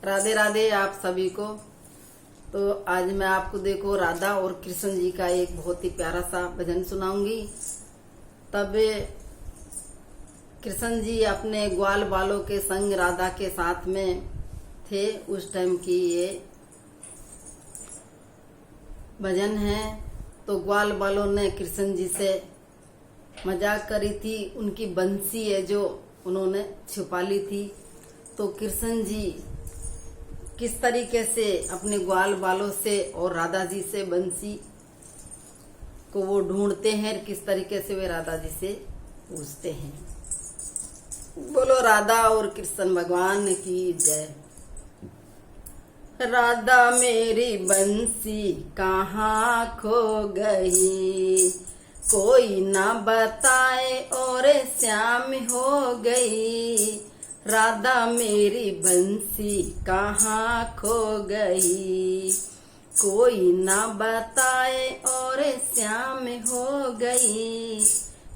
राधे राधे आप सभी को। तो आज मैं आपको देखो राधा और कृष्ण जी का एक बहुत ही प्यारा सा भजन सुनाऊंगी। तब कृष्ण जी अपने ग्वाल बालों के संग राधा के साथ में थे, उस टाइम की ये भजन है। तो ग्वाल बालों ने कृष्ण जी से मजाक करी थी, उनकी बंसी है जो उन्होंने छुपा ली थी। तो कृष्ण जी किस तरीके से अपने ग्वाल बालों से और राधा जी से बंसी को वो ढूंढते हैं, किस तरीके से वे राधा जी से पूछते हैं। बोलो राधा और कृष्ण भगवान की जय। राधा मेरी बंसी कहाँ खो गई, कोई ना बताए और श्याम हो गई। राधा मेरी बंसी कहाँ खो गई, कोई ना बताए और श्याम हो गई।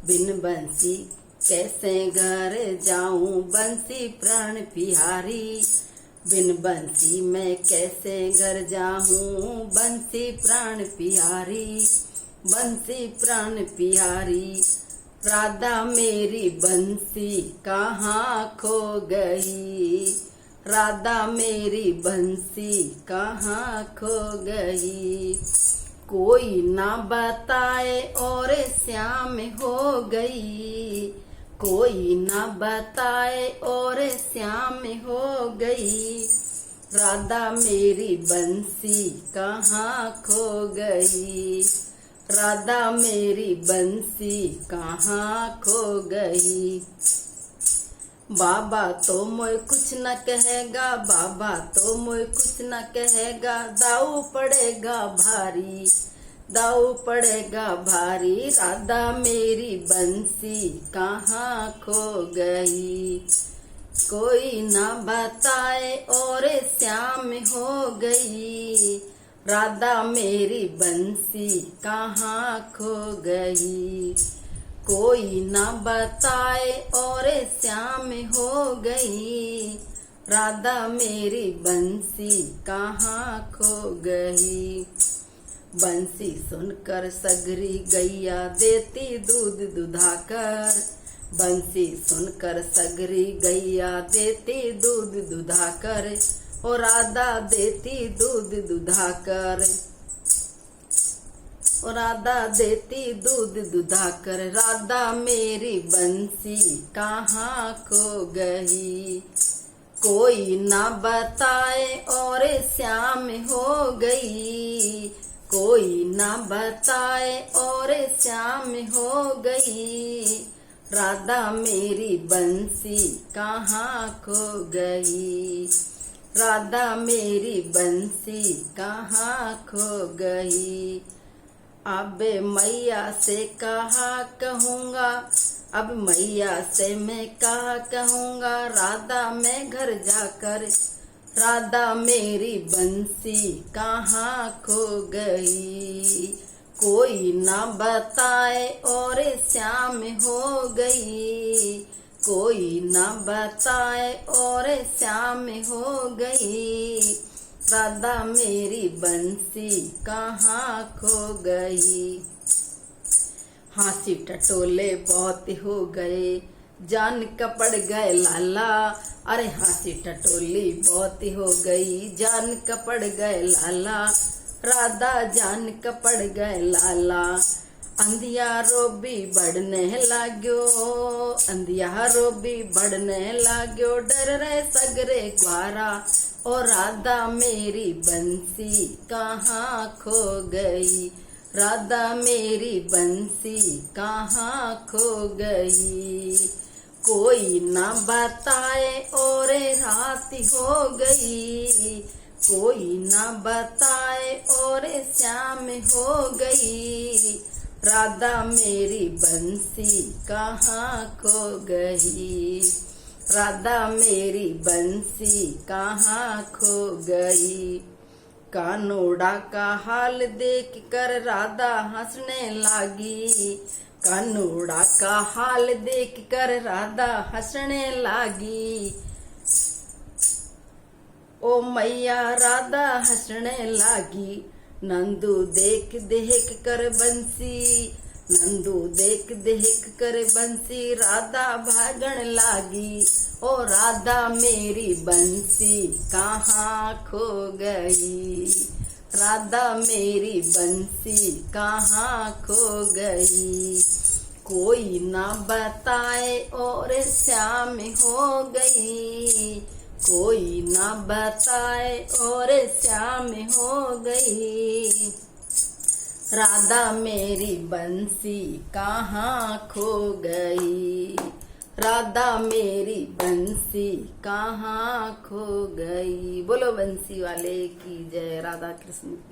बिन बंसी कैसे घर जाऊं, बंसी प्राण प्यारी। बिन बंसी मैं कैसे घर जाऊं, बंसी प्राण प्यारी, बंसी प्राण प्यारी। राधा मेरी बंसी कहाँ खो गई, राधा मेरी बंसी कहाँ खो गई। कोई ना बताए और श्याम हो गई, कोई ना बताए और श्याम हो गई। राधा मेरी बंसी कहाँ खो गई, राधा मेरी बंसी कहाँ खो गई। बाबा तो मोय कुछ न कहेगा, बाबा तो मोय कुछ न कहेगा। दाऊ पड़ेगा भारी, दाऊ पड़ेगा भारी। राधा मेरी बंसी कहाँ खो गई, कोई ना बताए और श्याम हो गई। राधा मेरी बंसी कहाँ खो गई, कोई ना बताए और श्याम हो गई। राधा मेरी बंसी कहाँ खो गई। बंसी सुनकर सगरी गैया देती दूध दुधाकर, बंसी सुनकर सगरी गैया देती दूध दुधाकर। और राधा देती दूध दुधाकर, और राधा देती दूध दुधाकर। राधा मेरी बंसी कहाँ खो गई, कोई ना बताए और श्याम हो गई, कोई ना बताए और श्याम हो गई। राधा मेरी बंसी कहाँ खो गई, राधा मेरी बंसी कहाँ खो गई। अब मैया से कहा कहूँगा, अब मैया से मैं कहा कहूँगा। राधा मैं घर जाकर, राधा मेरी बंसी कहाँ खो गई। कोई ना बताए और श्याम हो गई, कोई ना बताए और श्याम हो गई। राधा मेरी बंसी कहाँ खो गई। हंसी टटोले बहुत हो गए, जान कपड़ गए लाला। अरे हंसी टटोली बहुत हो गई, जान कपड़ गए लाला। राधा जान कपड़ गए लाला। अंधियारो भी बढ़ने लाग्यो, अंधियारो भी बढ़ने लाग्यो। डर रहे सगरे ग्वारा, और राधा मेरी बंसी कहाँ खो गई, राधा मेरी बंसी कहाँ खो गई। कोई ना बताए और रात हो गई, कोई ना बताए और श्याम हो गई। राधा मेरी बंसी कहाँ खो गई, राधा मेरी बंसी कहाँ खो गई। कानोड़ा का हाल देख कर राधा हंसने लागी, कानोड़ा का हाल देख कर राधा हंसने लागी। ओ मैया राधा हंसने लागी, नंदू देख देख कर बंसी, नंदू देख देख कर बंसी, राधा भागण लागी। ओ राधा मेरी बंसी कहाँ खो गई, राधा मेरी बंसी कहाँ खो गई। कोई ना बताए और श्याम हो गई, कोई ना बताए और श्याम हो गई। राधा मेरी बंसी कहाँ खो गई, राधा मेरी बंसी कहाँ खो गई। बोलो बंसी वाले की जय, राधा कृष्ण की।